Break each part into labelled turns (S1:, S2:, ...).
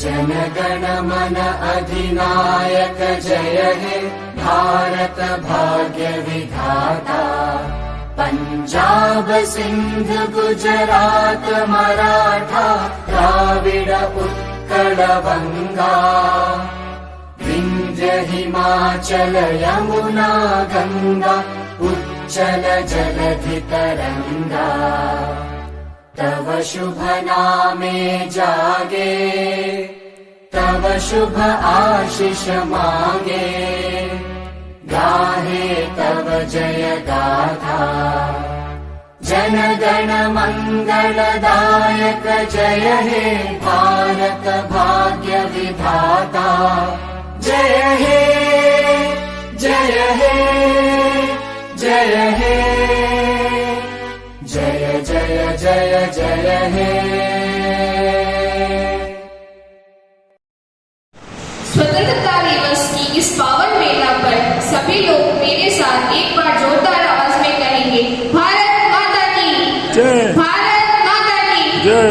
S1: जनगण मन अधिनायक जय हे भारत भाग्य विधाता। पंजाब सिंध गुजरात मराठा द्राविड उत्कल बंगा। विंध्य हिमाचल यमुना गंगा उच्चल जलधि तरंगा। तव शुभ नामे जागे तव शुभ आशीष मांगे। गाहे तव जय गाथा जनगण मंगलदायक जय हे भारत भाग्य विधाता। जय हे जय हे जय हे जय जय जय जय हे।
S2: स्वतंत्रता दिवस की इस पावन वेला पर सभी लोग मेरे साथ एक बार जोरदार आवाज में कहेंगे, भारत माता की
S3: जय,
S2: भारत माता की
S3: जय,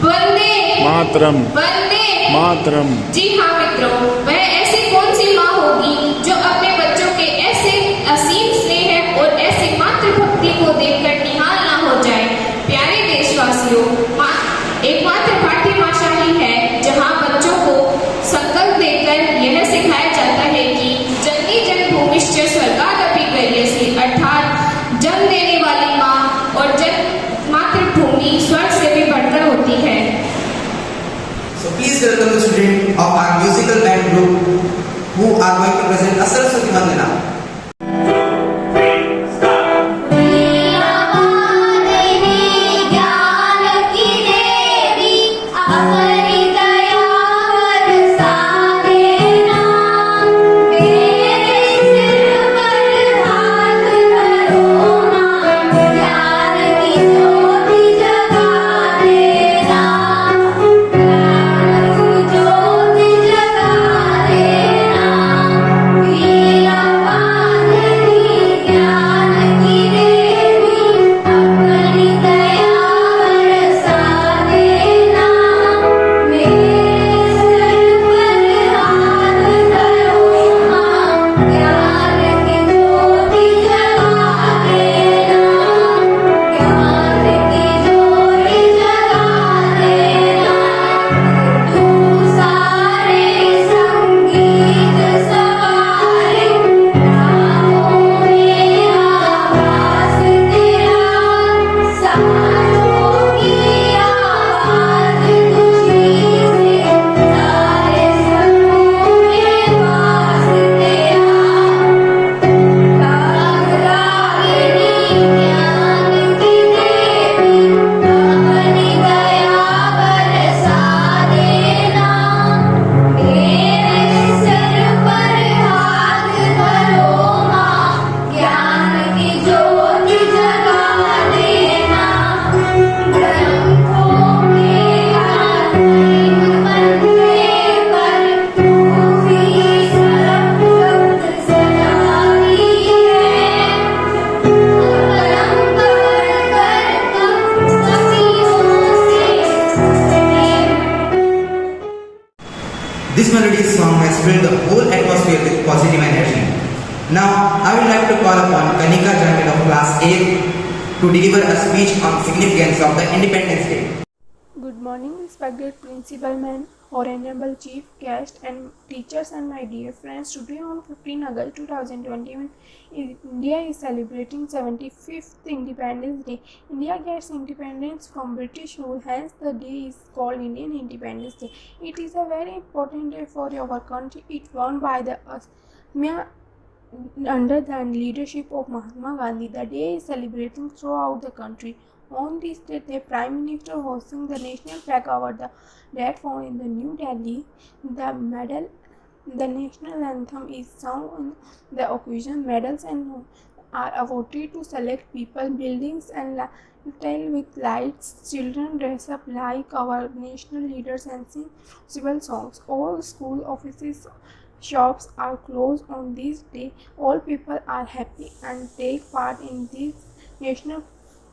S2: वंदे
S3: मातरम,
S2: वंदे
S3: मातरम।
S2: जी हाँ मित्रों, वह ऐसी कौन सी माँ होगी जो अपने बच्चों के ऐसे असीम स्नेह और ऐसी मातृभक्ति को देखकर निहाल ना हो जाए। प्यारे देशवासियों, एकमात्र भारतीय भाषा ही है जहाँ बच्चों को संकल्प देकर यह सिखाया जाता है कि जननी जन्मभूमिश्च स्वर्गादपि गरीयसी, अर्थात जन्म देने वाली माँ और मातृभूमि स्वर्ग से भी बढ़कर होती है।
S4: So please welcome the student of our musical band group who are going to present a Saraswati Vandana. This melodious song has filled the whole atmosphere with positive energy. Now, I would like to call upon Kanika Janket of Class 8 to deliver a speech on significance of the Independence Day.
S5: Good morning, respected Principal Ma'am, Honorable Chief Guest and teachers and my dear friends. Today on 15 August 2021, India is celebrating 75th Independence Day. India gets independence from British rule, hence the day is called Indian Independence Day. It is a very important day for our country. It won by the under the leadership of Mahatma Gandhi. The day is celebrating throughout the country. On this day, the Prime Minister hosting the national flag over the platform in the New Delhi. The national anthem is sung on the occasion. Medals and are awarded to select people, buildings and tile with lights. Children dress up like our national leaders and sing civil songs. All school offices, shops are closed on this day. All people are happy and take part in this national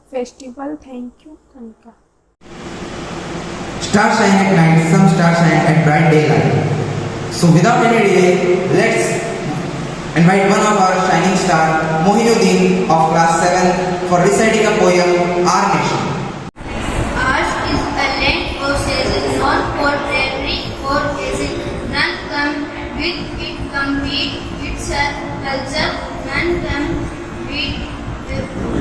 S5: festival. Thank you, Kanika.
S4: Stars shine at night, some stars shine at bright daylight. So without any delay, let's invite one of our shining star, Mohinuddin of class 7 for reciting a poem, Our Nation.
S3: Ours is a land of sages, not for bravery or gazing. None come with it compete, it's a culture, none come with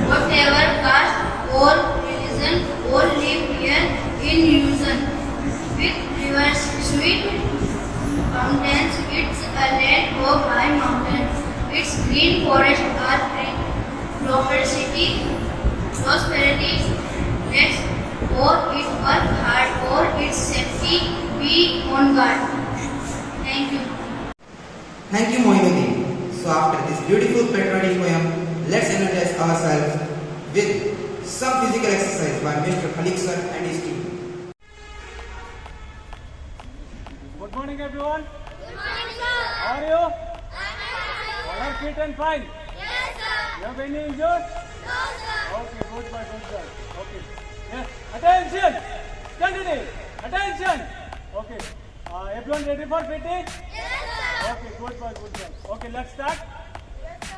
S3: whatever caste or religion, all live here in unison. With rivers sweet fountains, it's a land of high mountains. Its green forests are prosperity. Let's for it work hard, for its safety be on guard. Thank you.
S4: Thank you, Mohinuddin. So after this beautiful patriotic poem, let's energize ourselves with some physical exercise by Mr. Khalik sir and his team.
S6: Good morning, everyone. Good morning, sir. How are you? All are fit and fine? Yes, sir. You have any injured? No, sir. Okay, good boy, good girl. Okay. Yes. Attention. Continue. Attention. Okay. Everyone ready for PT? Yes, sir. Okay, good boy, good girl. Okay, let's start. Yes, sir.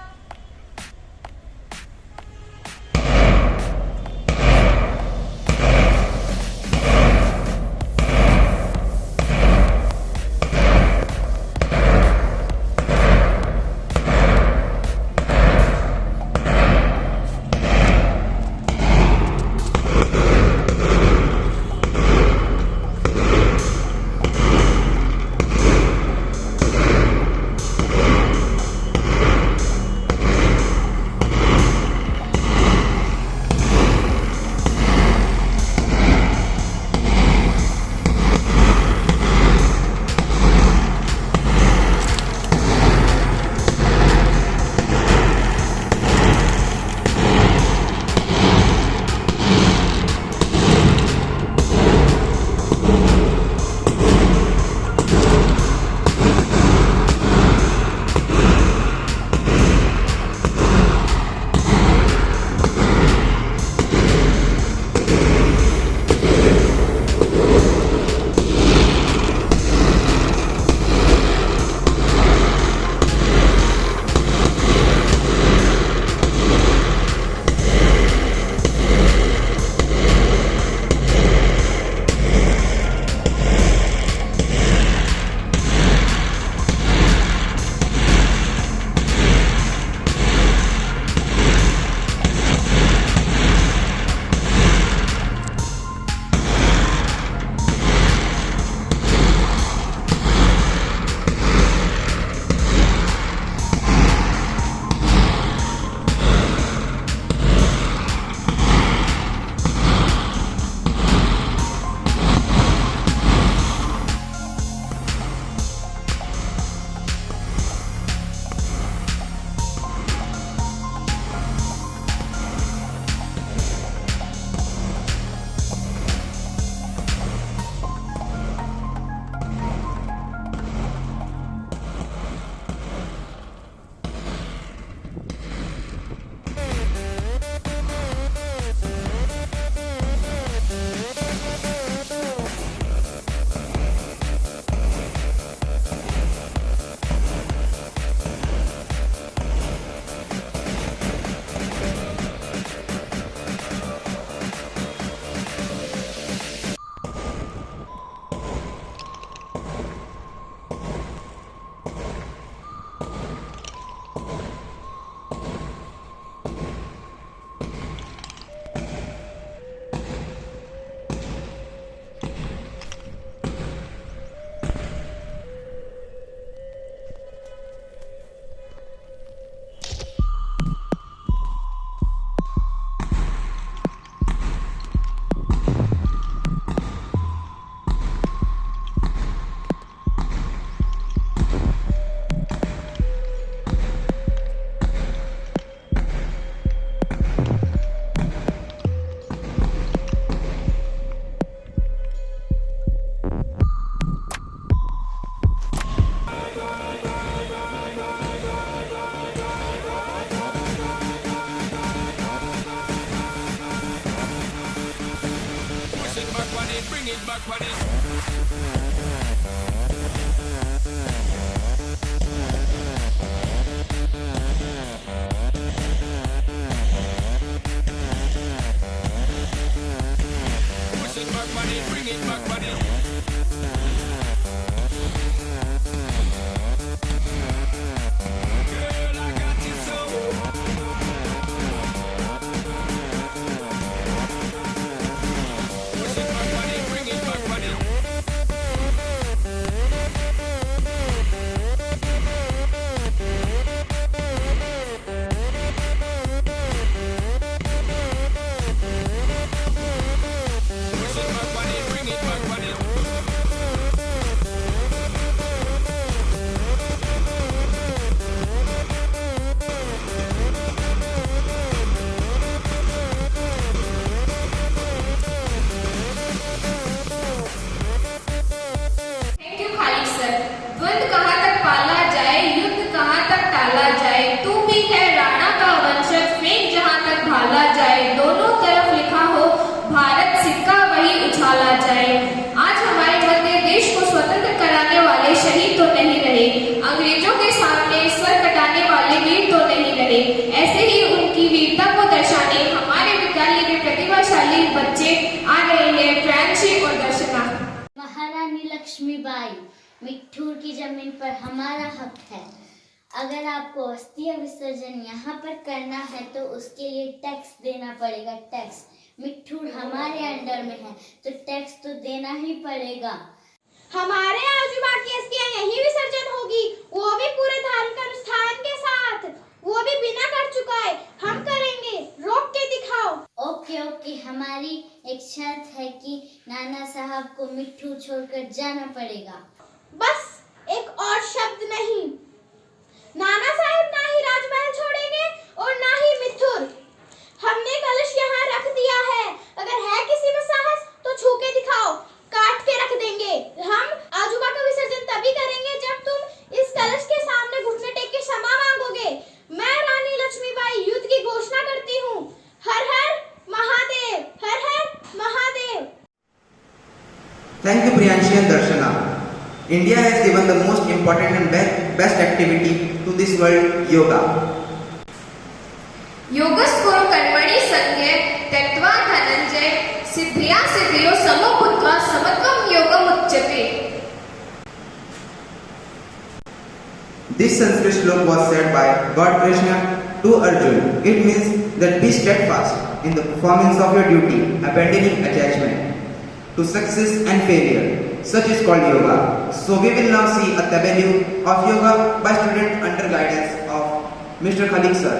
S2: Thank you Khalid sir. द्वंद कहाँ तक पाला जाए, युद्ध कहाँ तक टाला जाए, तू भी है राणा का वंशज, फेंक जहाँ तक भाला जाए, दोनों तरफ लिखा हो भारत, सिक्का वही उछाला जाए। आज हमारे मध्य देश को स्वतंत्र कराने वाले शहीद तो नहीं रहे, अंग्रेजों के सामने सर कटाने वाले वीर तो नहीं रहे। ऐसे ही उनकी वीरता को दर्शाने हमारे विद्यालय में प्रतिभाशाली बच्चे आ रहे हैं, प्रांशी और दर्शना।
S7: महारानी लक्ष्मीबाई, मिट्ठूर की जमीन पर हमारा हक है। अगर आपको अस्थि विसर्जन यहाँ पर करना है तो उसके लिए टैक्स देना पड़ेगा। टैक्स, मिट्ठूर हमारे अंडर में है तो टैक्स तो देना ही पड़ेगा।
S3: हमारे आजूबा की अस्थियां यही विसर्जन होगी, वो भी पूरे धार्मिक अनुष्ठान के साथ, वो भी बिना कर चुका है, हम करेंगे, रोक के दिखाओ।
S7: ओके ओके, हमारी एक शर्त है कि नाना साहब को मिट्ठू छोड़कर जाना पड़ेगा।
S3: बस एक और शब्द नहीं, नाना साहब ना ही राजमहल छोड़ेंगे और ना ही मिथुर। हमने कलश यहाँ रख दिया है, अगर है किसी में साहस तो छू के दिखाओ, काट के रख देंगे। हम आजूबा का विसर्जन तभी करेंगे जब तुम इस कलश के सामने घुटने टेक के क्षमा मांगोगे। मैं रानी लक्ष्मीबाई युद्ध की घोषणा करती हूँ। हर हर महादेव, हर हर Mahadev.
S4: Thank you, Priyanshi and Darshana. India has given the most important and best activity to this world, yoga.
S2: योगस्कुरु कर्मणि संज्ञे त्यक्त्वा धनंजय सिद्धिया सिद्धियो समो बुद्ध्वा समत्वम योगम उच्यते।
S4: This Sanskrit slok was said by God Krishna to Arjun. It means that be steadfast in the performance of your duty, abandoning attachment to success and failure. Such is called yoga. So we will now see a tableau of yoga by students under guidance of Mr. Khalik sir.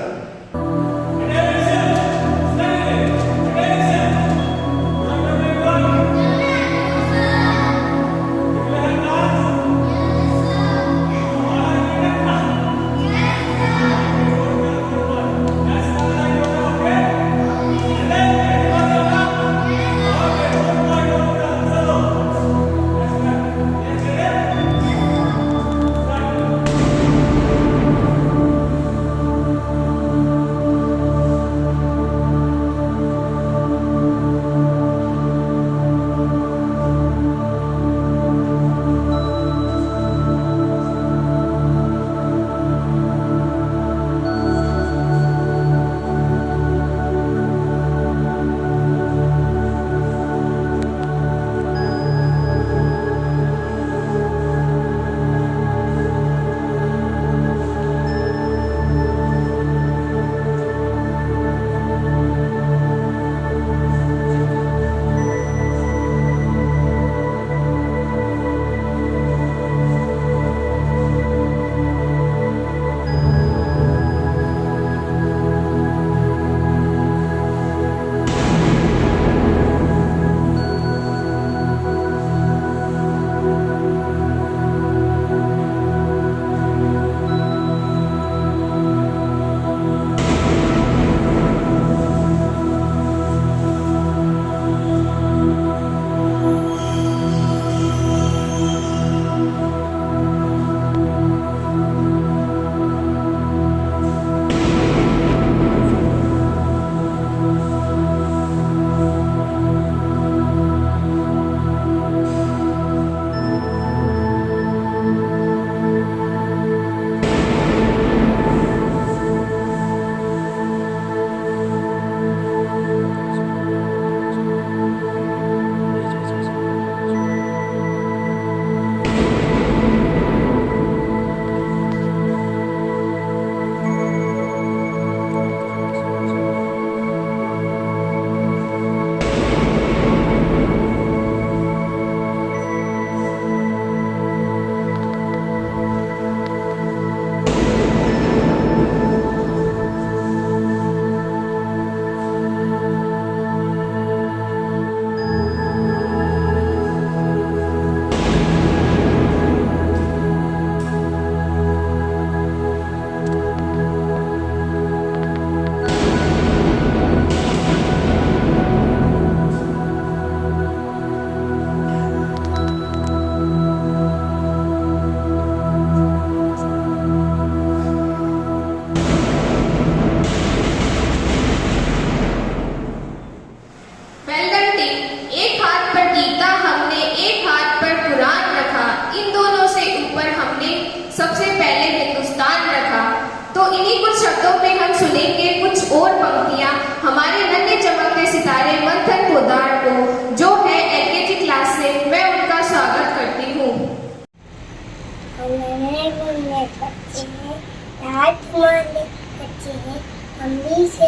S8: मोहल्ले अच्छे हैं, हम भी से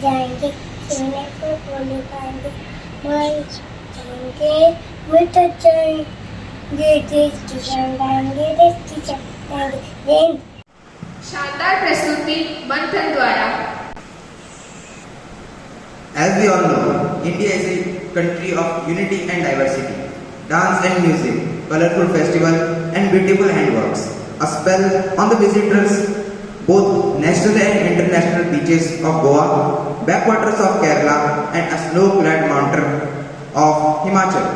S8: जाएंगे, खेलने को बोले पाएंगे, मोहल्ले जाएंगे, मित्र जाएंगे, देश की शान गाएंगे, देश की शान गाएंगे, जय।
S2: शानदार प्रस्तुति मंथन द्वारा।
S4: As we all know, India is a country of unity and diversity. Dance and music, colorful festival and beautiful handworks. A spell on the visitors, both national and international beaches of Goa, backwaters of Kerala and a snow-clad mountain of Himachal,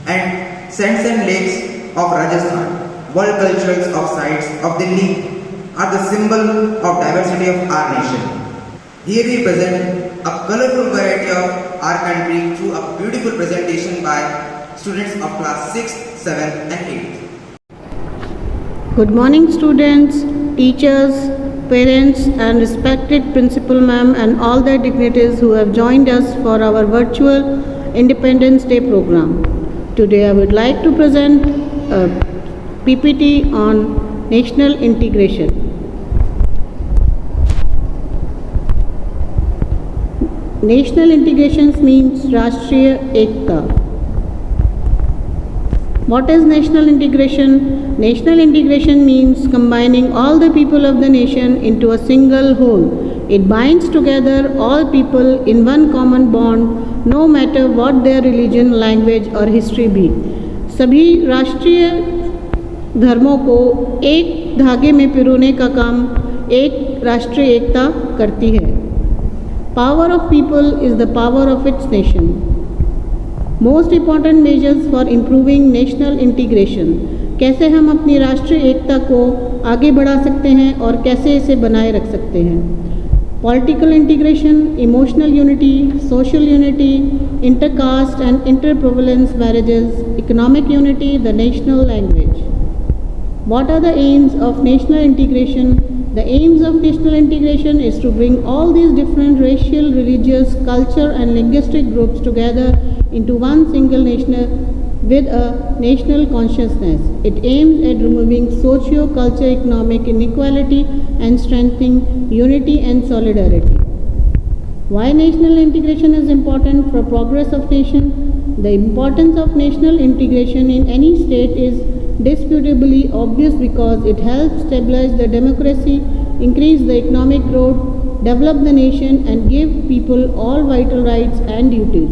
S4: and sands and lakes of Rajasthan. World cultures of sites of Delhi are the symbol of diversity of our nation. Here we present a colorful variety of our country through a beautiful presentation by students of class 6, 7 and 8.
S9: Good morning students, teachers, parents and respected principal ma'am and all the dignitaries who have joined us for our virtual Independence Day program. Today I would like to present a PPT on national integration. National integration means Rashtriya Ekta. What is national integration? National integration means combining all the people of the nation into a single whole. It binds together all people in one common bond, no matter what their religion, language or history be. सभी राष्ट्रीय धर्मों को एक धागे में पिरोने का काम एक राष्ट्रीय एकता करती है. Power of people is the power of its nation. Most important measures for improving national integration. कैसे हम अपनी राष्ट्रीय एकता को आगे बढ़ा सकते हैं और कैसे इसे बनाए रख सकते हैं. Political integration, emotional unity, social unity, intercaste and interprovince marriages, economic unity, the national language. What are the aims of national integration? The aims of national integration is to bring all these different racial, religious, culture and linguistic groups together into one single nation with a national consciousness. It aims at removing socio-cultural economic inequality and strengthening unity and solidarity. Why national integration is important for progress of nation? The importance of national integration in any state is disputably obvious because it helps stabilize the democracy, increase the economic growth, develop the nation and give people all vital rights and duties.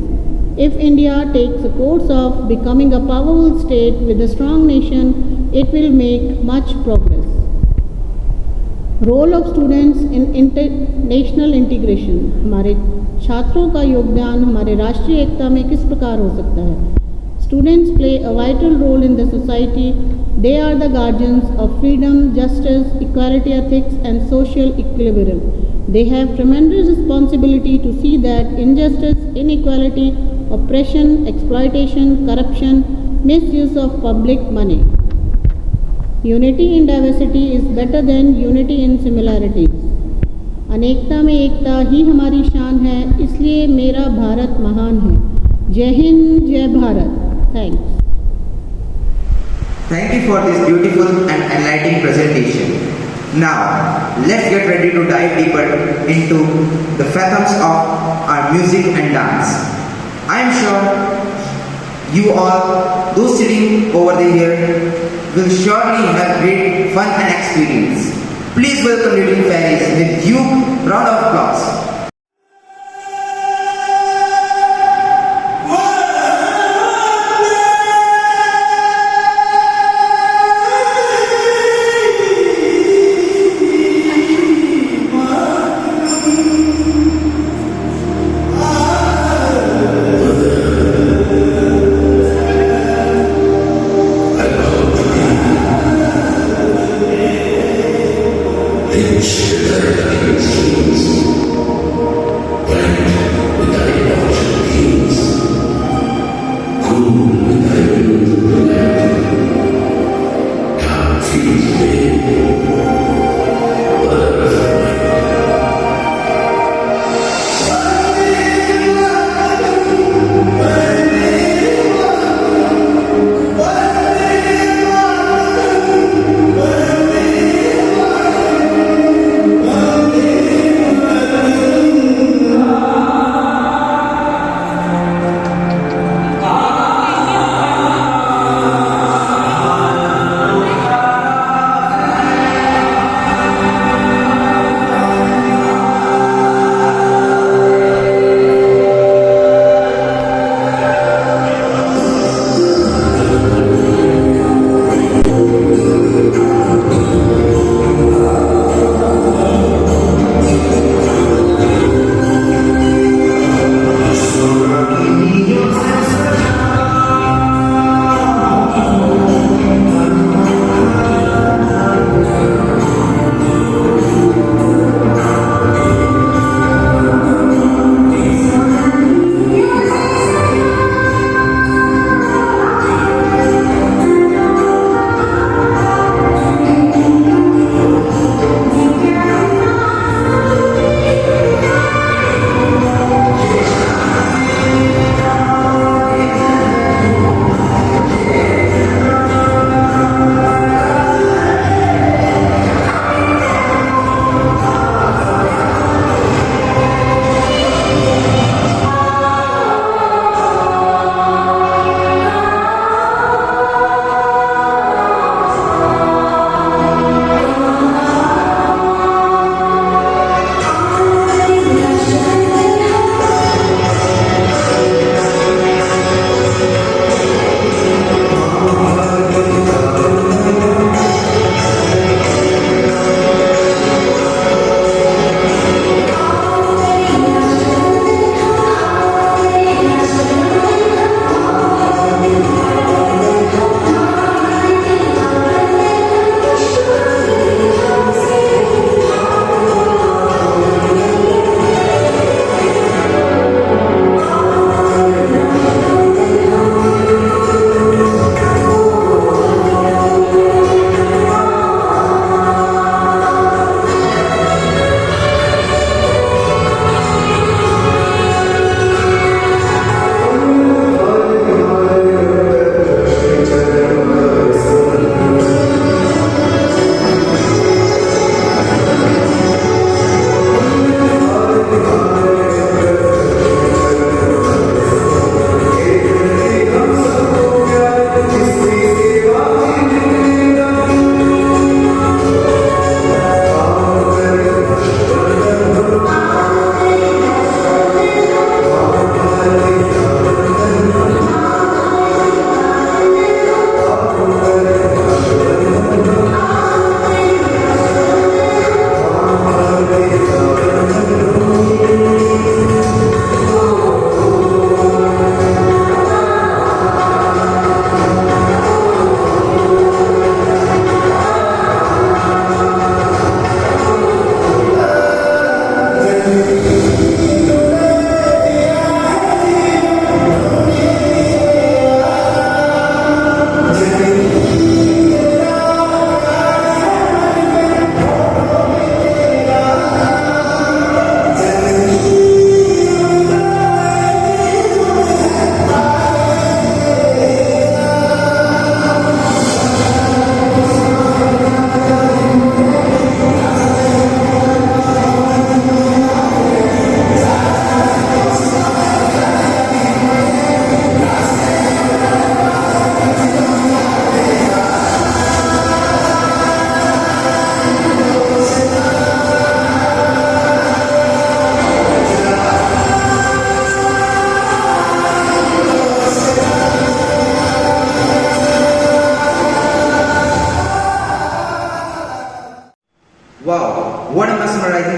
S9: If India takes a course of becoming a powerful state with a strong nation, it will make much progress. Role of students in international integration. हमारे छात्रों का योगदान हमारे राष्ट्रीय एकता में किस प्रकार हो सकता है? Students play a vital role in the society. They are the guardians of freedom, justice, equality, ethics and social equilibrium. They have tremendous responsibility to see that injustice, inequality, oppression, exploitation, corruption, misuse of public money. Unity in diversity is better than unity in similarities. अनेकता में एकता ही हमारी शान है, इसलिए मेरा भारत महान है. जय हिंद, जय Bharat. Thanks.
S4: Thank you for this beautiful and enlightening presentation. Now, let's get ready to dive deeper into the fathoms of our music and dance. I am sure you all, those sitting over here, will surely have great fun and experience. Please welcome Little Fairies with huge round of applause.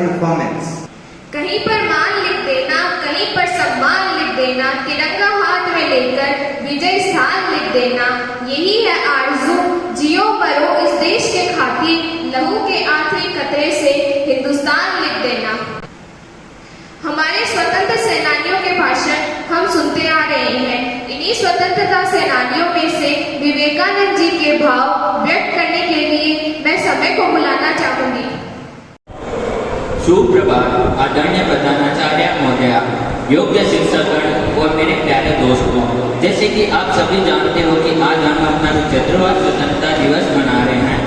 S4: surprising performance.
S2: कहीं पर मान लिख देना, कहीं पर सम्मान लिख देना, तिरंगा हाथ में लेकर विजय स्थान लिख देना, यही है आरज़ू। जियो मरो इस देश के खातिर, लहू के आखिरी कतरे से हिंदुस्तान लिख देना। हमारे स्वतंत्र सेनानियों के भाषण हम सुनते आ रहे हैं। इन्हीं स्वतंत्रता सेनानियों में से विवेकानंद जी के भाव व्यक्त करने के लिए मैं समय को बुलाना चाहूंगी।
S10: सुप्रभात आदरणीय प्रधानाचार्य महोदया, योग्य शिक्षकगण और मेरे प्यारे दोस्तों, जैसे कि आप सभी जानते हो कि आज हम अपना 75वां स्वतंत्रता दिवस मना रहे हैं।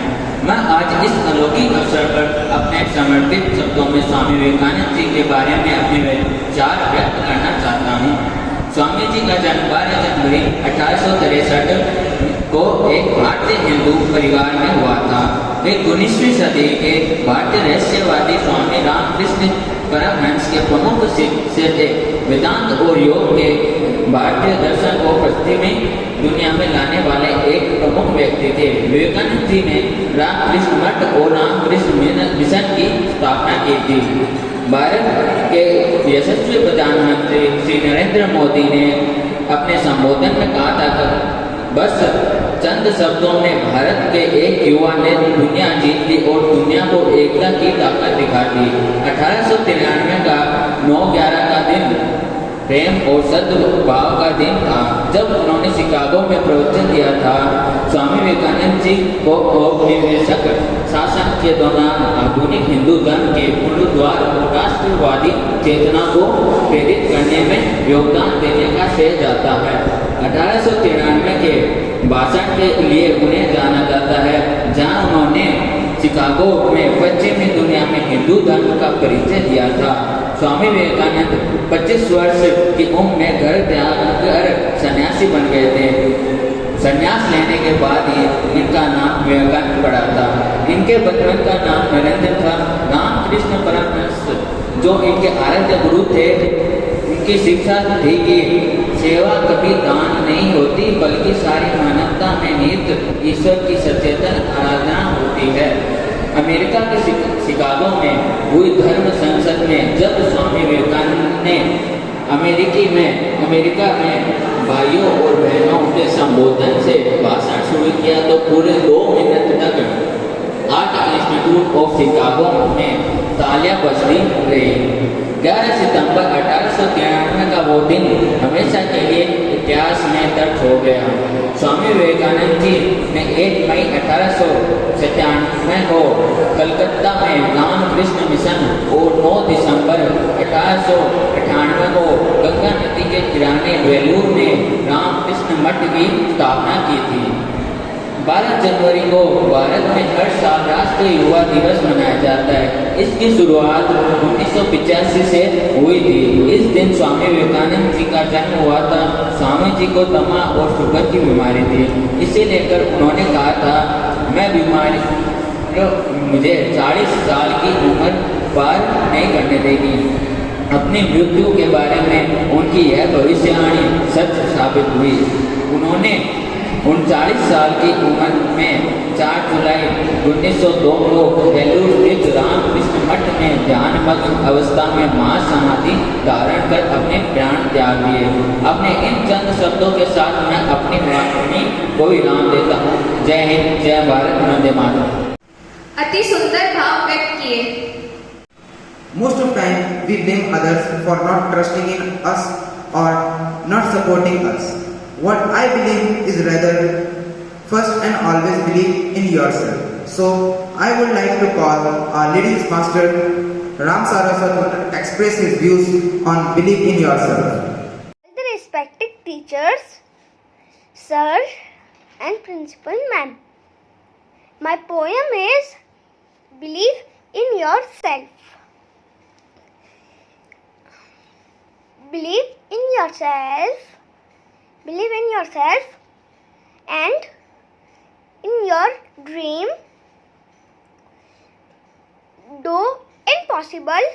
S10: मैं आज इस अलौकिक अवसर पर अपने समर्पित शब्दों में स्वामी विवेकानंद जी के बारे में अपने विचार व्यक्त करना चाहता हूँ। स्वामी जी का जन्म 12 जनवरी 1863 को एक भारतीय हिंदू परिवार में हुआ था। वे 19वीं सदी के भारतीय रहस्यवादी स्वामी रामकृष्ण परमहंस के प्रमुख शिष्य थे। वेदांत और योग के भारतीय दर्शन को पश्चिमी दुनिया में लाने वाले एक प्रमुख व्यक्ति थे। विवेकानंद जी ने रामकृष्ण मठ और रामकृष्ण मिशन की स्थापना की थी। भारत के यशस्वी प्रधानमंत्री श्री नरेंद्र मोदी ने अपने संबोधन में कहा था कि बस चंद शब्दों में भारत के एक युवा ने दुनिया जीत ली और दुनिया को एकता की ताकत दिखा दी। 1893 का 9/11 का दिन प्रेम और सद्भाव का दिन था, जब उन्होंने शिकागो में प्रवचन दिया था। स्वामी विवेकानंद जी को औपनिवेशिक शासन के दौरान आधुनिक हिंदू धर्म के पुनरुद्धार और राष्ट्रवादी चेतना को प्रेरित करने में योगदान देने का श्रेय जाता है। 1893 के भाषण के लिए उन्हें जाना जाता है, जहां उन्होंने शिकागो में पश्चिमी दुनिया में हिंदू धर्म का परिचय दिया था। स्वामी विवेकानंद 25 वर्ष की उम्र में घर त्याग कर सन्यासी बन गए थे। संन्यास लेने के बाद ही इनका नाम विवेकानंद पड़ा था। इनके बचपन का नाम नरेंद्र था। रामकृष्ण परमहंस जो इनके आराध्य गुरु थे, उनकी शिक्षा थी कि सेवा कभी दान नहीं होती, बल्कि सारी मानवता में निहित ईश्वर की सचेतन आराधना होती है। अमेरिका के शिकागो में हुई धर्म संसद में जब स्वामी विवेकानंद ने अमेरिका में भाइयों और बहनों के संबोधन से भाषण शुरू किया तो पूरे 2 मिनट तक आर्ट इंस्टीट्यूट ऑफ शिकागो में तालियां बजती रही। 11 सितंबर 1893 का वो दिन हमेशा के लिए इतिहास में दर्ज हो गया। स्वामी विवेकानंद जी ने 1 मई 1897 को कलकत्ता में रामकृष्ण मिशन और 9 दिसंबर 1898 को गंगा नदी के किनारे वेलूर में रामकृष्ण मठ की स्थापना की थी। 12 जनवरी को भारत में हर साल राष्ट्रीय युवा दिवस मनाया जाता है। इसकी शुरुआत 1985 से हुई थी। इस दिन स्वामी विवेकानंद जी का जन्म हुआ था। स्वामी जी को दमा और शुगर की बीमारी थी। इसे लेकर उन्होंने कहा था, मैं बीमारी मुझे 40 साल की उम्र पार नहीं करने देगी। अपनी मृत्यु के बारे में उनकी यह भविष्यवाणी सच साबित हुई। उन्होंने 39 साल की उम्र में 4 जुलाई 1902 को वेलूर स्थित रामकृष्ण मठ में ध्यानमग्न अवस्था में महासमाधि धारण कर अपने प्राण त्याग दिए। अपने इन चंद शब्दों के साथ मैं अपनी वाणी को विराम देता हूँ। जय हिंद, जय भारत, वंदे मातरम।
S2: अति सुंदर भाव व्यक्त किए।
S4: Most of time we blame others for not trusting in us or not supporting us. What I believe is rather first and always believe in yourself. So I would like to call our ladies master Ram Saraswat to express his views on belief in yourself.
S8: The respected teachers, sir and principal ma'am. My poem is Believe in Yourself. Believe in yourself. Believe in yourself and in your dream. Though impossible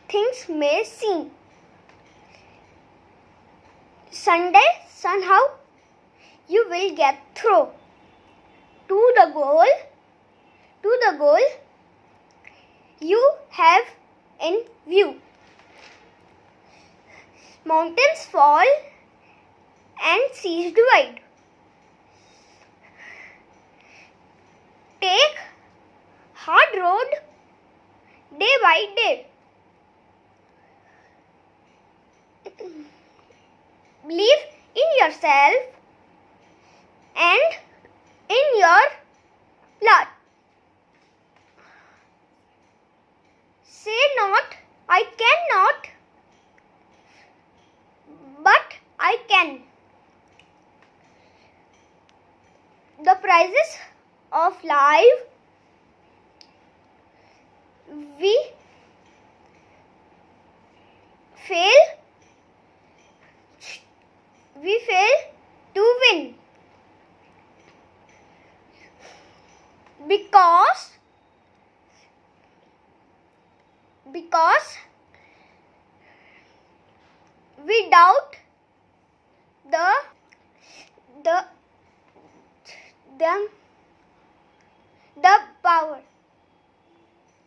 S8: things may seem, someday, somehow, you will get through to the goal you have in view. Mountains fall and seas divide. Take hard road day by day. Believe in yourself and in your blood. Say not, I cannot, but I can. The prizes of life we fail to win because we doubt the power.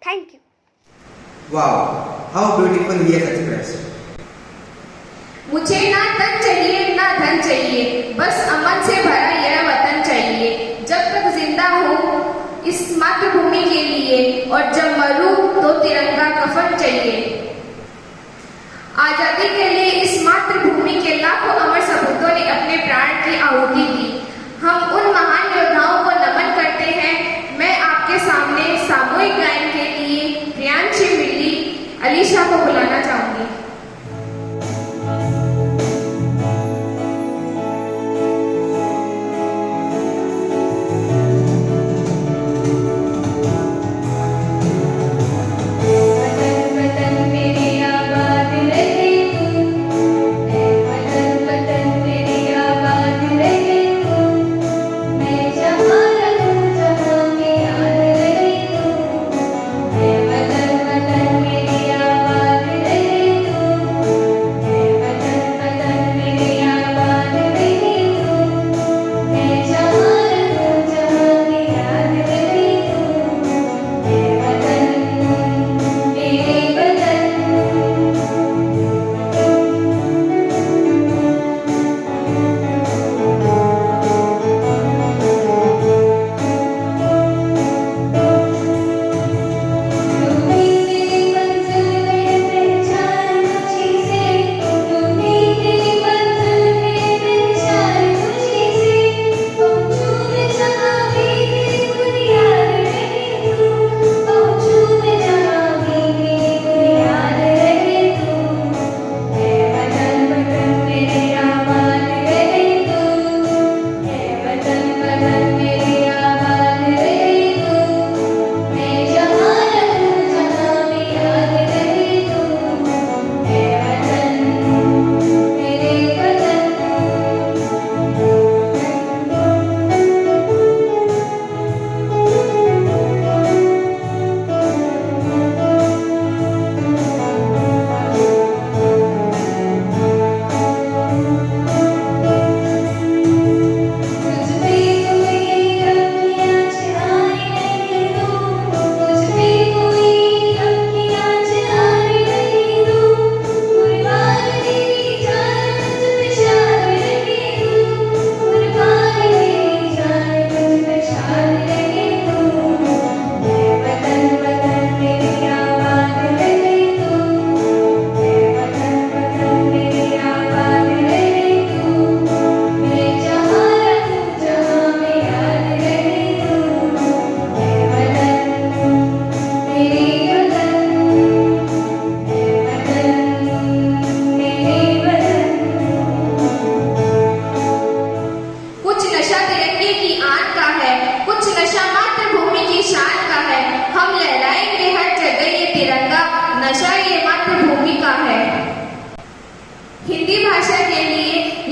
S8: Thank you.
S4: Wow, how beautiful he has expressed.
S2: मुझे ना तन चाहिए ना धन चाहिए, बस अमन से भरा यह वतन चाहिए। जब तक जिंदा हूँ इस मातृभूमि के लिए और जब मरूं तो तिरंगा कफन चाहिए। आजादी के लिए इस मातृभूमि के लाखों अमर सपूतों ने अपने प्राण की आहुति दी। हम उन महान योद्धाओं को नमन करते हैं। मैं आपके सामने सामूहिक गायन के लिए प्रियांशी मिल्ली अलीशा को बुलाना चाहूंगी।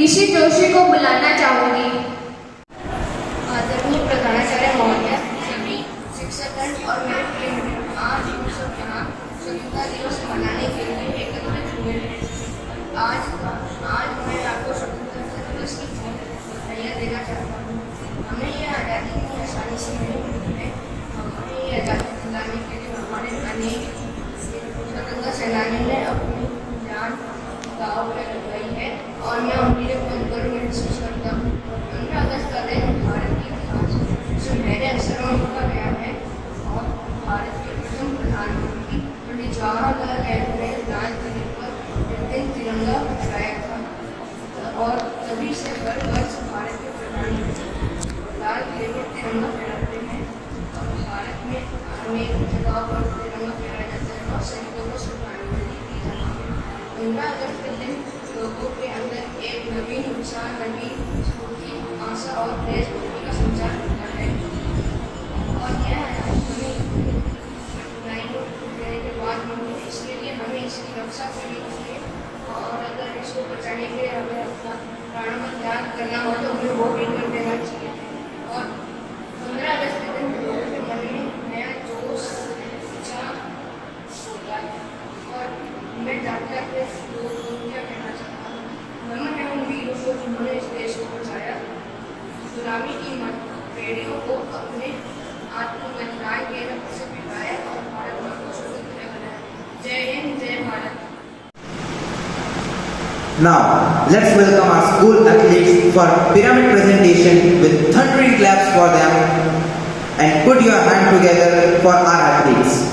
S2: ऋषि जोशी को बुलाना चाहूंगी।
S3: आदरणीय प्रधानाचार्य महोदय, सभी शिक्षकगण और मेरे प्रिय मित्र, आज हम सब यहाँ स्वतंत्रता दिवस मनाने के लिए एकत्रित हुए हैं। आज मैं आपको स्वतंत्रता दिवस की बधाइयाँ देना चाहता हूँ। हमें यह आज़ादी इतनी आसानी से नहीं मिली है। हमें ये आज़ादी दिलाने के लिए हमारे अनेक स्वतंत्रता सेनानी ने अपनी जान दांव पे लगाई है और मैं उनके लिए बहुत गर्व महसूस करता हूँ। 15 अगस्त का दिन भारत के इतिहास में सुनहरे अक्षरों में लिखा गया है और भारत के प्रथम प्रधानमंत्री पंडित जवाहरलाल नेहरू ने राजपथ पर इस दिन तिरंगा फहराया था और तभी से हर वर्ष भारत के प्रधानमंत्री लाल किले पर तिरंगा फहराते हैं और भारत में अनेक जगह पर तिरंगा फहराया जाता है और सैनिकों को श्रद्धांजलि दी जाती है। 15 अगस्त के दिन लोगों के अंदर एक नवीन उत्साह, नवीन स्फूर्ति, आशा और देशभक्ति का संचार होता है और यह हमें देने के बाद इसके लिए हमें इसकी रक्षा करनी चाहिए और अगर इसको बचाने के लिए हमें अपना प्राणों का त्याग करना हो तो हमें वो भी कर देना चाहिए। और 15 अगस्त के दिन लोगों के मन में नया जोश, उत्साह होता है और मैं जाते जाते लोगों को क्या कहना चाहता हूँ, नमन है उन वीरों को जिन्होंने इस देश को बचाया, गुलामी की पेड़ियों को अपने आत्मबलिदान के रक्त से पिघलाया और भारत माँ को स्वतंत्र बनाया। जय हिंद, जय Bharat.
S4: Now, let's welcome our school athletes for pyramid presentation with thundering claps for them and put your hand together for our athletes.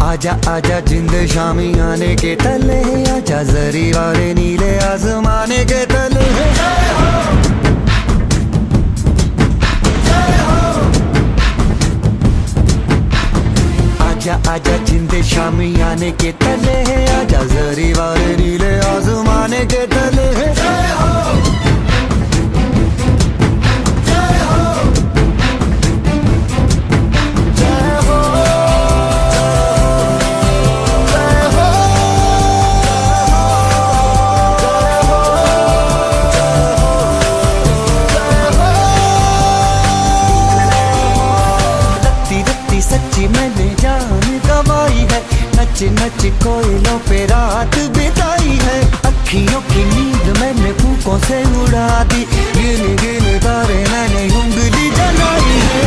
S1: आजा आजा जिंद शामी आने के तले, आजा जरी वाले नीले आसमाने के तले। आजा आजा जिंद शामी आने के तले, आजा जरी वाले नीले आसमाने के तले। मैंने जान गवाई है, नच नच कोयलों पे रात बिताई है। अखियों की नींद मैंने फूकों से उड़ा दी, गिन गिन तारे मैंने उंगली जलाई है।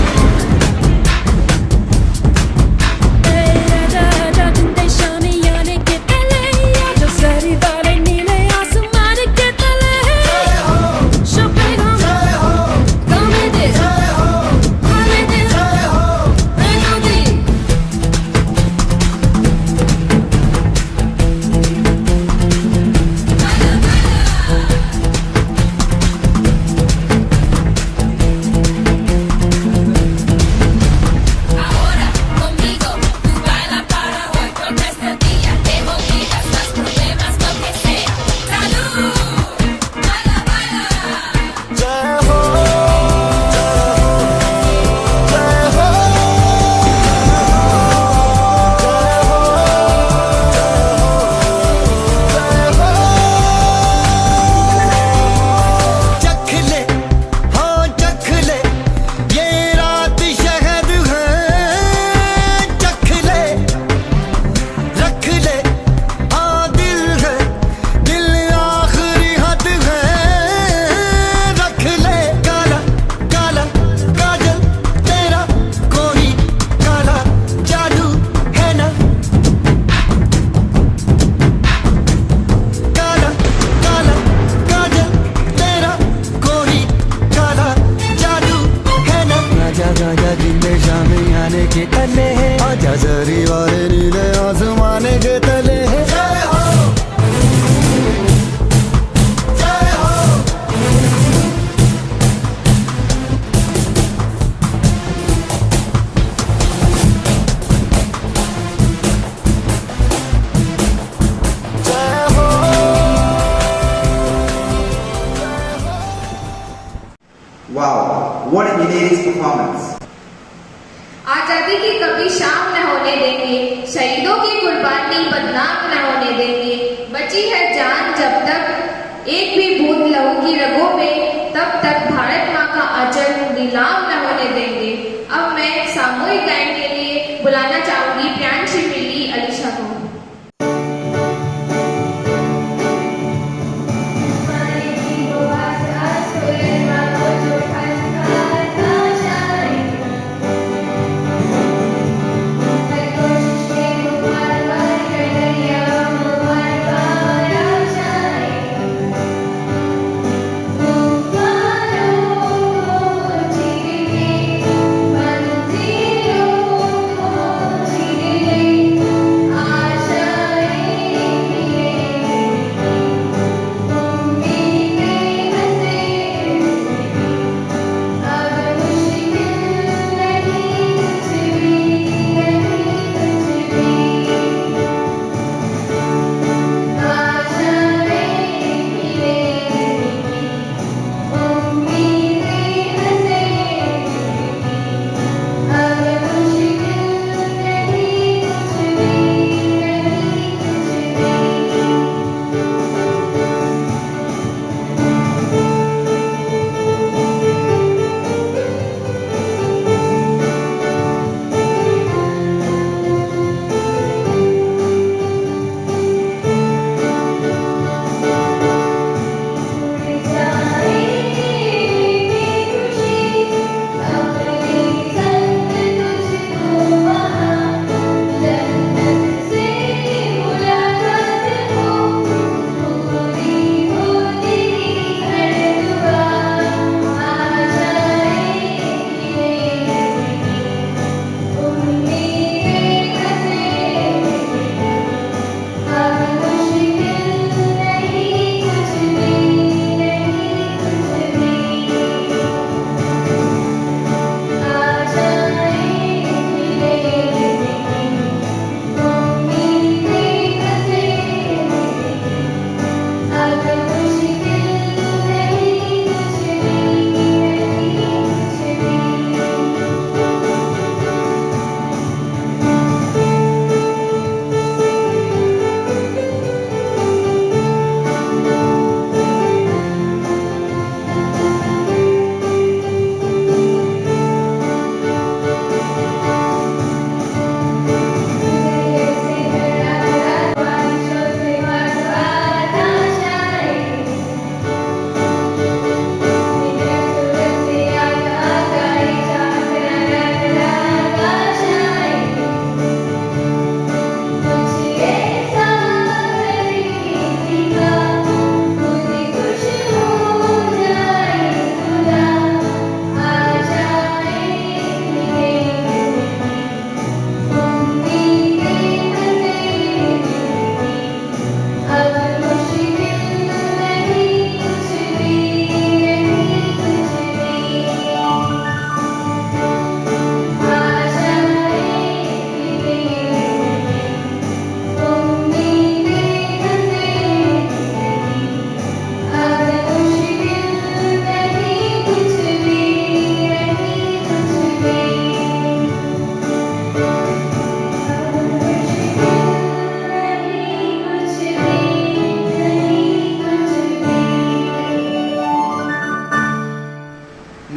S4: Wow, what a hilarious performance!
S2: आजादी की कभी शाम न होने देंगे, शहीदों की कुर्बानी बदनाम न होने देंगे, बची है जान जब तक एक भी बूंद लहू की रगों में, तब तक भारत माँ का आंचल नीलाम न होने देंगे। अब मैं सामूहिक गायन के लिए बुलाना चाहूंगी प्रियांशी मिली अलीशा को।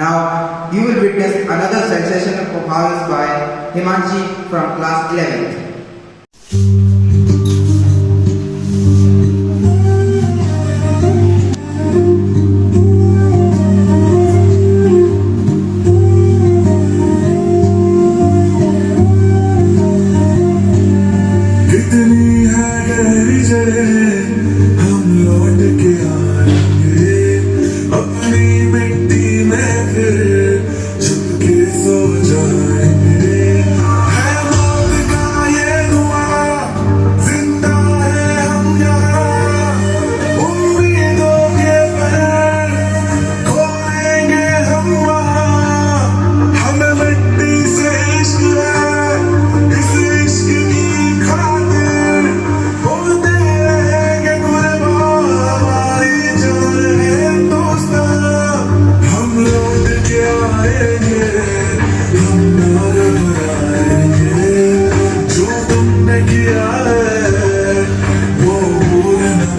S4: Now you will witness another sensational performance by Himanshi from class 11th.
S11: जो तुमने किया है वो भूलना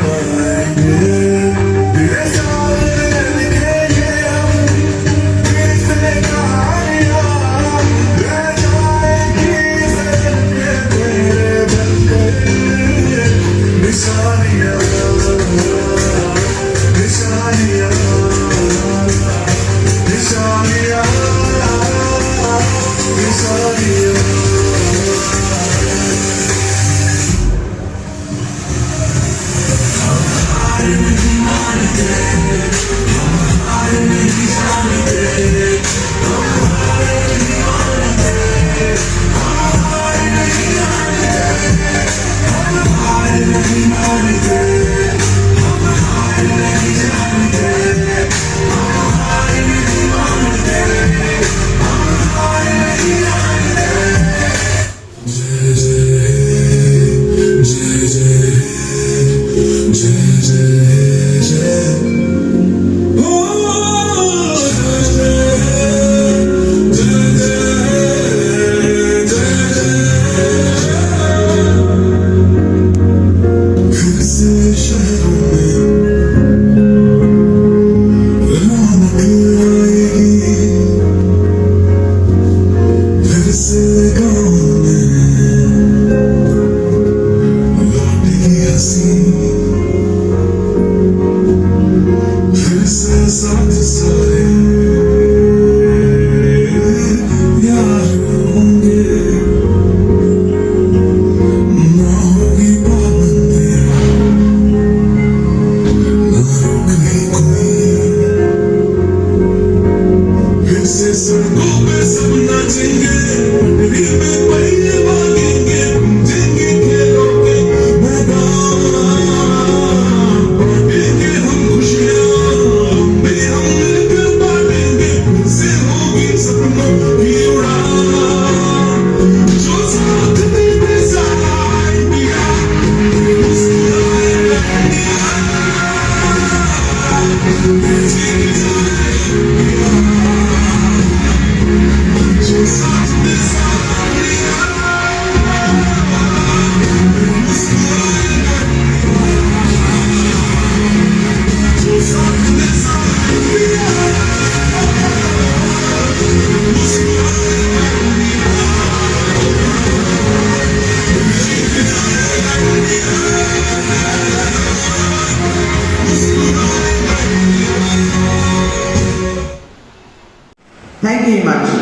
S4: Thank you, Himanshi.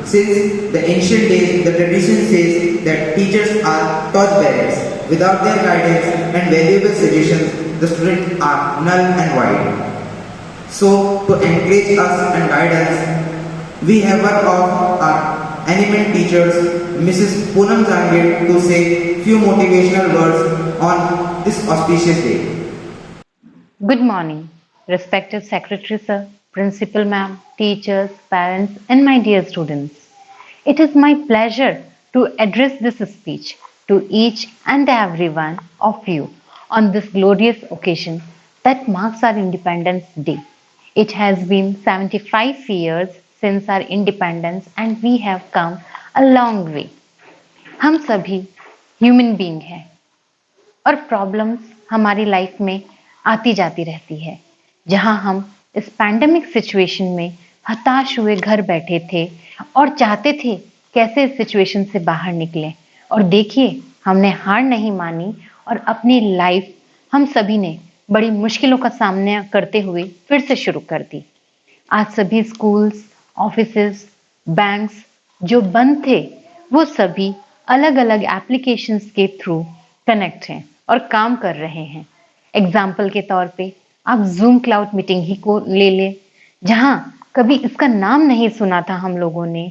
S4: Since the ancient days, the tradition says that teachers are torchbearers. Without their guidance and valuable suggestions, the students are null and void. So, to encourage us and guide us, we have one of our animal teachers, Mrs. Poonam Jangir, to say few motivational words on this auspicious day.
S11: Good morning, respected Secretary Sir, Principal Ma'am, teachers, parents, and my dear students. It is my pleasure to address this speech to each and every one of you on this glorious occasion that marks our Independence Day. It has been 75 years since our independence and we have come a long way. हम सभी human being हैं और problems हमारी life में आती जाती रहती है। जहां हम इस पैंडेमिक सिचुएशन में हताश हुए घर बैठे थे और चाहते थे कैसे इस सिचुएशन से बाहर निकलें, और देखिए हमने हार नहीं मानी और अपनी लाइफ हम सभी ने बड़ी मुश्किलों का सामना करते हुए फिर से शुरू कर दी। आज सभी स्कूल्स, ऑफिसेस, बैंक्स जो बंद थे वो सभी अलग अलग एप्लीकेशंस के थ्रू कनेक्ट हैं और काम कर रहे हैं। एग्जाम्पल के तौर पे आप जूम क्लाउड मीटिंग ही को ले लें, जहां कभी इसका नाम नहीं सुना था हम लोगों ने।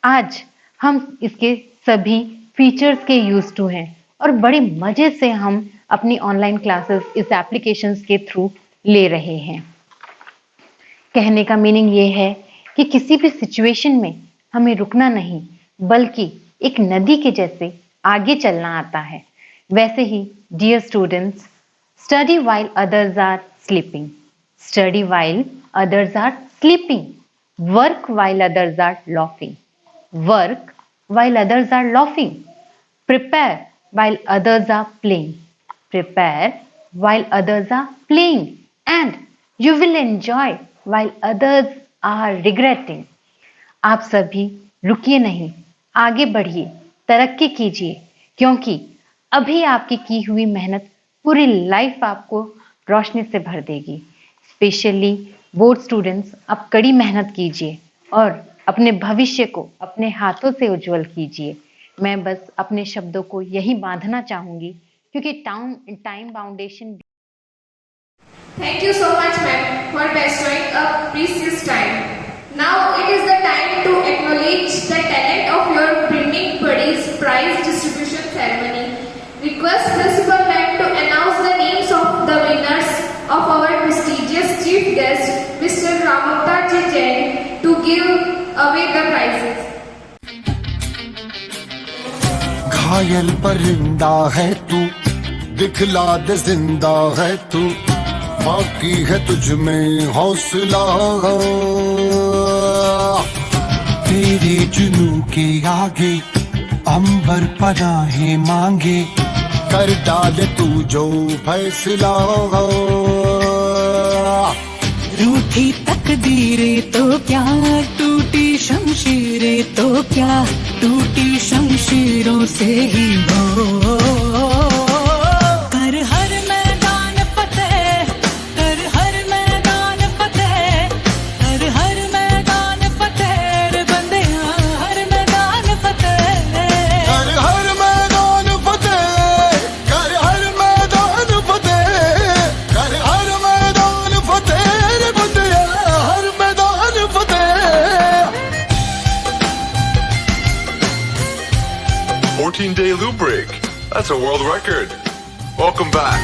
S11: आज हम इसके सभी फीचर्स के यूज टू हैं और बड़े मजे से हम अपनी ऑनलाइन क्लासेस इस एप्लीकेशंस के थ्रू ले रहे हैं। कहने का मीनिंग ये है कि किसी भी सिचुएशन में हमें रुकना नहीं बल्कि एक नदी के जैसे आगे चलना आता है। वैसे ही dear students, study while others are sleeping, study while others are sleeping, work while others are laughing, work while others are laughing, prepare while others are playing, prepare while others are playing, and you will enjoy while others are regretting. आप सभी रुकिए नहीं, आगे बढ़िए, तरक्की कीजिए, क्योंकि अभी आपकी की हुई मेहनत पूरी लाइफ आपको रोशनी से भर देगी। स्पेशली बोर्ड स्टूडेंट्स, आप कड़ी मेहनत कीजिए और अपने भविष्य को अपने हाथों से उज्जवल कीजिए। मैं बस अपने शब्दों को यही बांधना चाहूंगी क्योंकि time boundation.
S2: Thank you so much, ma'am, for bestowing a precious time. Now it is the time to acknowledge the talent of your brilliant buddies prize distribution ceremony. Request Principal Ma'am to announce the names of the winners of our prestigious chief guest, Mr. Ramavtar Ji Jain, to give away the prizes.
S1: घायल परिंदा है तू, दिखला दे जिंदा है तू, बाकी है तुझ में हौसला। तेरे जुनू के आगे अंबर पनाहे मांगे, कर डाले तू जो फैसला।
S12: रूठी तकदीरें तो क्या, टूटी शमशीरें तो क्या, टूटी शमशीरों से ही हो। कर हर मैदान फतेह, कर हर मैदान फतेह, कर हर मैदान फतेह रे बंदिया, हर मैदान फतेह,
S1: कर हर मैदान फतेह, कर हर मैदान फतेह, कर हर मैदान फतेह रे बंदिया, हर मैदान फतेह।
S13: 14-day loo break. That's a world record. Welcome back.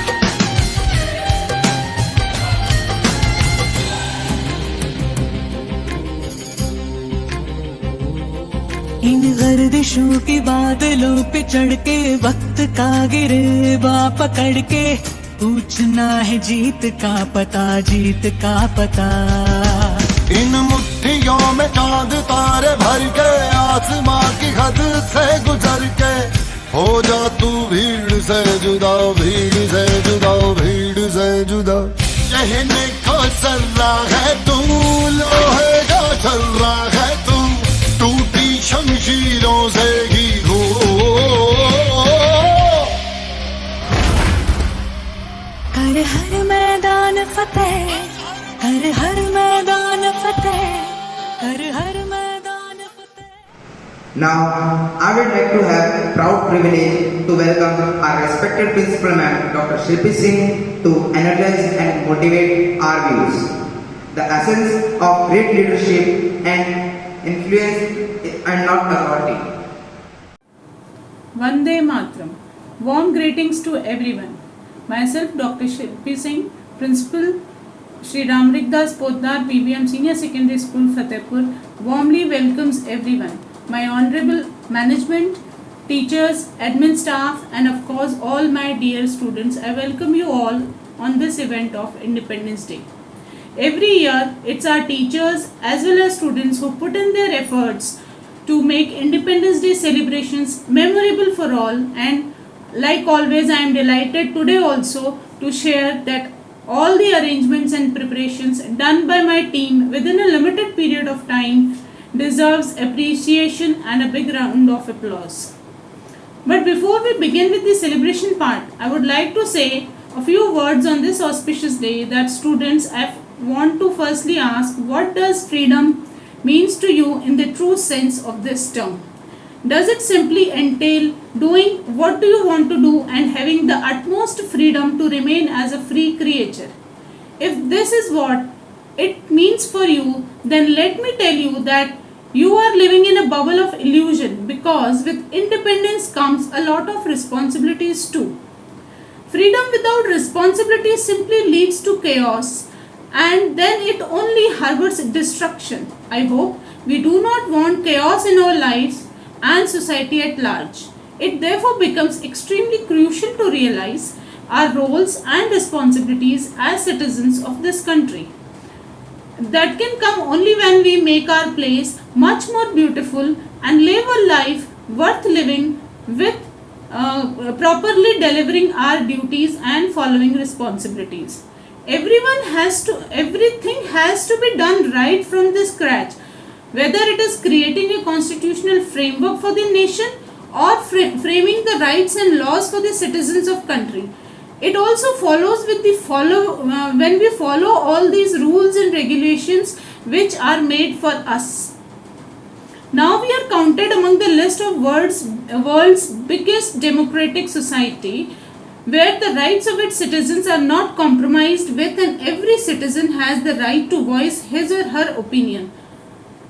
S12: इन गर्दिशों के बादलों पे चढ़ के वक्त का गिरेबा पकड़ के पूछना है जीत का पता, जीत का पता।
S1: इन मुट्ठियों में चांद तारे भर के आसमां की हद से गुजर के हो जा तू भीड़ से जुदा, भीड़ से जुदा, भीड़ से जुदा। कहने को सर्रा है तू, लोहे का छर्रा है तू, टूटी शमशीरों से ही हो।
S12: हर हर मैदान फतेह, हर हर मैदान फतेह, हर हर मैदान फतेह।
S4: Now, I would like to have proud privilege to welcome our respected principal ma'am, Dr. Shilpi Singh, to energize and motivate our views. The essence of great leadership and influence and not authority.
S9: Vande Mataram. Warm greetings to everyone. Myself, Dr. Shilpi Singh, Principal, Shri Ramrik-Das Potdar PVM Senior Secondary School, Fatehpur, warmly welcomes everyone. My honorable management, teachers, admin staff, and of course all my dear students, I welcome you all on this event of Independence Day. Every year, it's our teachers as well as students who put in their efforts to make Independence Day celebrations memorable for all, and like always, I am delighted today also to share that all the arrangements and preparations done by my team within a limited period of time deserves appreciation and a big round of applause. But before we begin with the celebration part, I would like to say a few words on this auspicious day that students, I want to firstly ask, what does freedom means to you in the true sense of this term? Does it simply entail doing what do you want to do and having the utmost freedom to remain as a free creature? If this is what it means for you, then let me tell you that you are living in a bubble of illusion, because with independence comes a lot of responsibilities too. Freedom without responsibility simply leads to chaos, and then it only harbors destruction. I hope we do not want chaos in our lives and society at large. It therefore becomes extremely crucial to realize our roles and responsibilities as citizens of this country. That can come only when we make our place much more beautiful and live a life worth living with properly delivering our duties and following responsibilities. Everything has to be done right from the scratch, whether it is creating a constitutional framework for the nation or framing the rights and laws for the citizens of country. It also follows with when we follow all these rules and regulations which are made for us. Now we are counted among the list of world's biggest democratic society, where the rights of its citizens are not compromised with, and every citizen has the right to voice his or her opinion.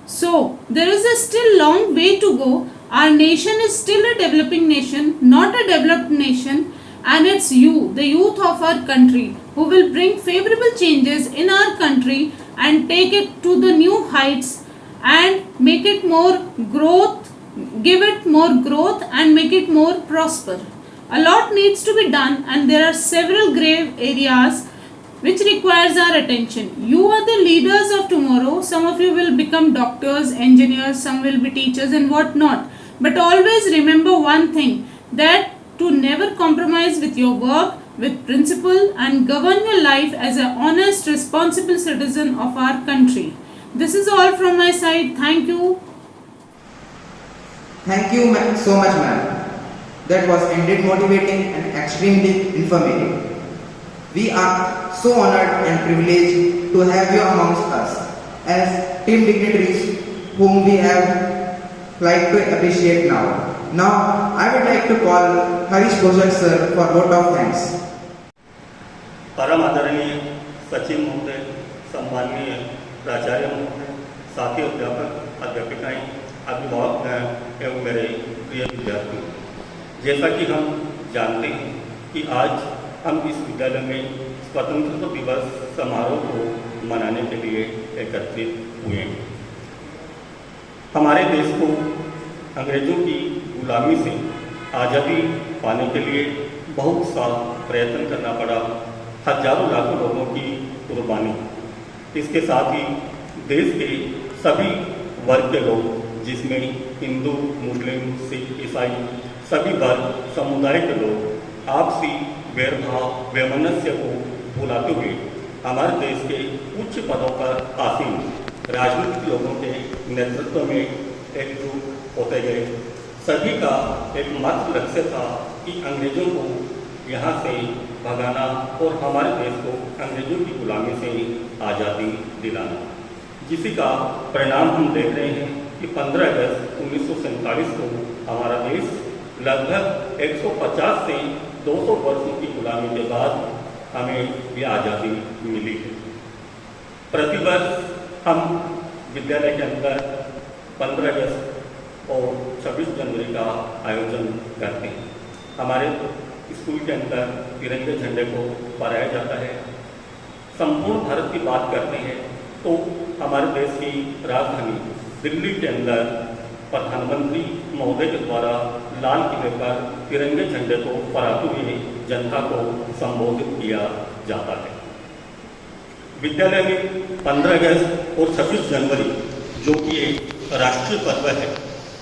S9: So there is a still long way to go. Our nation is still a developing nation, not a developed nation. And it's you, the youth of our country, who will bring favorable changes in our country and take it to the new heights and make it more growth, give it more growth and make it more prosper. A lot needs to be done, and there are several grave areas which requires our attention. You are the leaders of tomorrow. Some of you will become doctors, engineers, some will be teachers and what not. But always remember one thing, that to never compromise with your work, with principle, and govern your life as an honest, responsible citizen of our country. This is all from my side. Thank you.
S4: Thank you so much, ma'am. That was indeed motivating and extremely informative. We are so honored and privileged to have you amongst us as team dignitaries whom we have like to appreciate now. Now, I would like to call Harish Bhojal sir for vote of thanks.
S14: परम आदरणीय सचिव महोदय, सम्माननीय प्राचार्य महोदय, साथी अध्यापक, अध्यापिकाएं, अभिभावक एवं मेरे प्रिय विद्यार्थी, जैसा कि हम जानते हैं कि आज हम इस विद्यालय में स्वतंत्रता दिवस समारोह को मनाने के लिए एकत्रित हुए हैं। हमारे देश को अंग्रेजों की गुलामी से आज़ादी पाने के लिए बहुत सा प्रयत्न करना पड़ा, हजारों लाखों लोगों की कुर्बानी। इसके साथ ही देश के सभी वर्ग के लोग, जिसमें हिंदू, मुस्लिम, सिख, ईसाई सभी वर्ग समुदाय के लोग आपसी भेदभाव, वैमनस्य को भुलाते हुए हमारे देश के उच्च पदों पर आसीन राजनीतिक लोगों के नेतृत्व में एकजुट होते गए। सभी का एकमात्र लक्ष्य था कि अंग्रेजों को यहाँ से भगाना और हमारे देश को अंग्रेजों की गुलामी से आज़ादी दिलाना, जिसी का परिणाम हम देख रहे हैं कि 15 अगस्त 1947 को हमारा देश लगभग 150 से 200 वर्षों की गुलामी के बाद हमें यह आज़ादी मिली है। प्रतिवर्ष हम विद्यालय के अंदर 15 अगस्त और 26 जनवरी का आयोजन करते हैं। हमारे स्कूल के अंदर तिरंगे झंडे को फहराया जाता है। संपूर्ण भारत की बात करते हैं तो हमारे देश की राजधानी दिल्ली के अंदर प्रधानमंत्री महोदय के द्वारा लाल किले पर तिरंगे झंडे को फहराते हुए जनता को संबोधित किया जाता है। विद्यालय में 15 अगस्त और 26 जनवरी जो कि एक राष्ट्रीय पर्व है,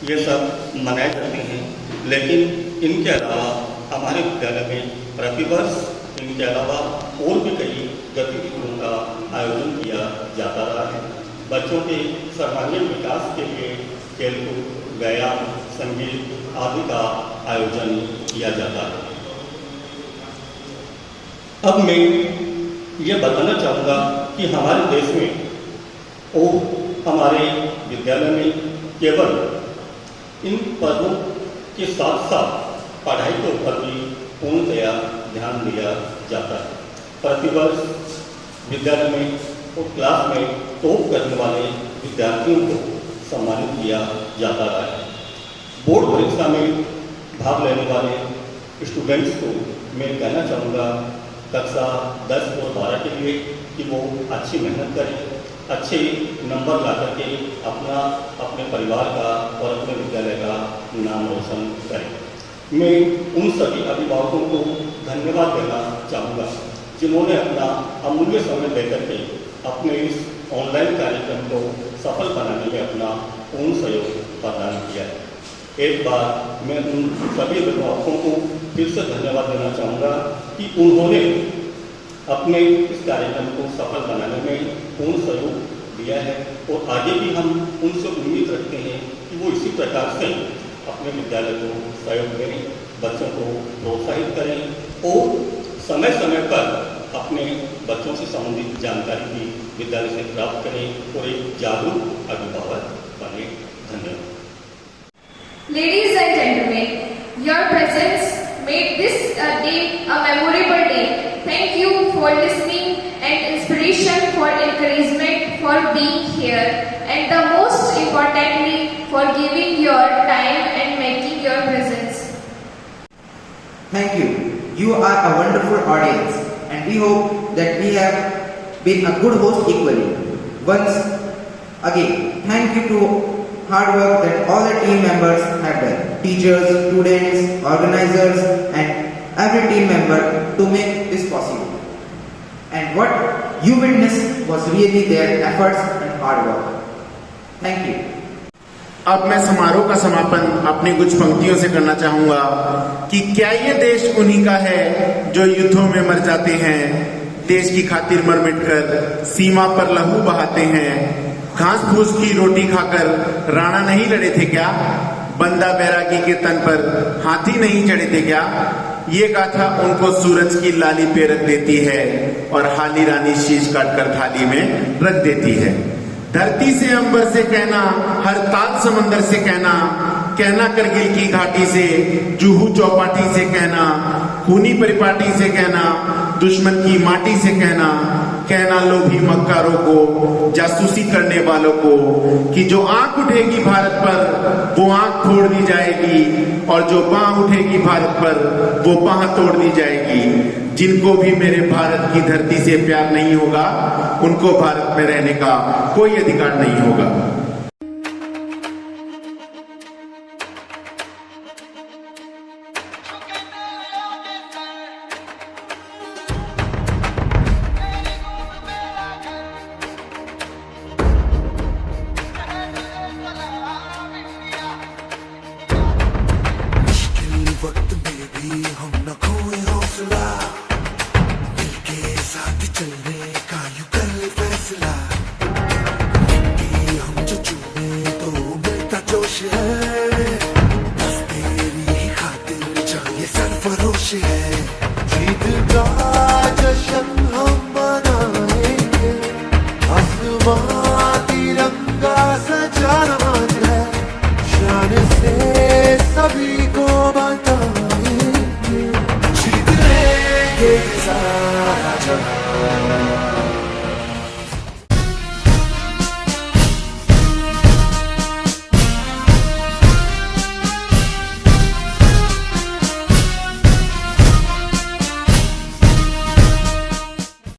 S14: ये सब मनाए जाते हैं, लेकिन इनके अलावा हमारे विद्यालय में प्रतिवर्ष इनके अलावा और भी कई गतिविधियों का आयोजन किया जाता रहा है। बच्चों के सर्वांगीण विकास के लिए खेलकूद, व्यायाम, संगीत आदि का आयोजन किया जाता है। अब मैं ये बताना चाहूँगा कि हमारे देश में और हमारे विद्यालय में केवल इन पर्वों के साथ साथ पढ़ाई के ऊपर भी पूर्णतया ध्यान दिया जाता है। प्रतिवर्ष विद्यालय में और क्लास में टॉप करने वाले विद्यार्थियों को सम्मानित किया जाता है। बोर्ड परीक्षा में भाग लेने वाले स्टूडेंट्स को मैं कहना चाहूँगा कक्षा 10 और 12 के लिए कि वो अच्छी मेहनत करें, अच्छे नंबर ला करके अपने परिवार का और अपने विद्यालय का नाम रोशन करें। मैं उन सभी अभिभावकों को धन्यवाद देना चाहूँगा जिन्होंने अपना अमूल्य समय देकर के अपने इस ऑनलाइन कार्यक्रम को सफल बनाने में अपना पूर्ण सहयोग प्रदान किया है। एक बार मैं उन सभी अभिभावकों को फिर से धन्यवाद देना चाहूँगा कि उन्होंने अपने इस कार्यक्रम को सफल बनाने में पूर्ण सहयोग दिया है और आगे भी हम उनसे उम्मीद रखते हैं कि वो इसी प्रकार से अपने विद्यालय को सहयोग दें, बच्चों को प्रोत्साहित करें और समय समय पर अपने बच्चों से संबंधित जानकारी भी विद्यालय से प्राप्त करें और एक जागरूक अभिभावक बने। धन्यवाद।
S2: Ladies and gentlemen, your presence made this day a memorable day. Thank you for listening and inspiration, for encouragement, for being here, and the most importantly, for giving your time and making your presence.
S4: Thank you. You are a wonderful audience, and we hope that we have been a good host equally. Once again, thank you to hard work that all the team members have done. Teachers, students, organizers, and every team member to make this possible. And what you witnessed was really their efforts and hard work. Thank you.
S15: अब मैं समारोह का समापन अपनी कुछ पंक्तियों से करना चाहूंगा कि क्या ये देश उन्हीं का है जो युद्धों में मर जाते हैं, देश की खातिर मर मिटकर सीमा पर लहू बहाते हैं, घास फूस की रोटी खाकर राणा नहीं लड़े थे क्या, बंदा बैरागी के तन पर हाथी नहीं चढ़े थे क्या। ये गाथा उनको सूरज की लाली पे रख देती है और हाली रानी शीश काटकर थाली में रख देती है। धरती से अंबर से कहना, हर ताल समंदर से कहना, कहना करगिल की घाटी से, जुहू चौपाटी से कहना, खूनी परिपाटी से कहना, दुश्मन की माटी से कहना, कहना लोभी मक्कारों को, जासूसी करने वालों को कि जो आंख उठेगी भारत पर वो आंख फोड़ दी जाएगी और जो बांह उठेगी भारत पर वो बांह तोड़ दी जाएगी। जिनको भी मेरे भारत की धरती से प्यार नहीं होगा उनको भारत में रहने का कोई अधिकार नहीं होगा।
S1: वक्त में भी हम न खोए हौसला, मिलके साथ चलने का यूं कर ले फैसला। कि हम जो चुने तो मिलता जोश है, बस तेरी ही खातिर जान ये सरफरोश है। जीत का जश्न हम मनाएंगे, आसमां तिरंगा सजाना है, शान से सभी को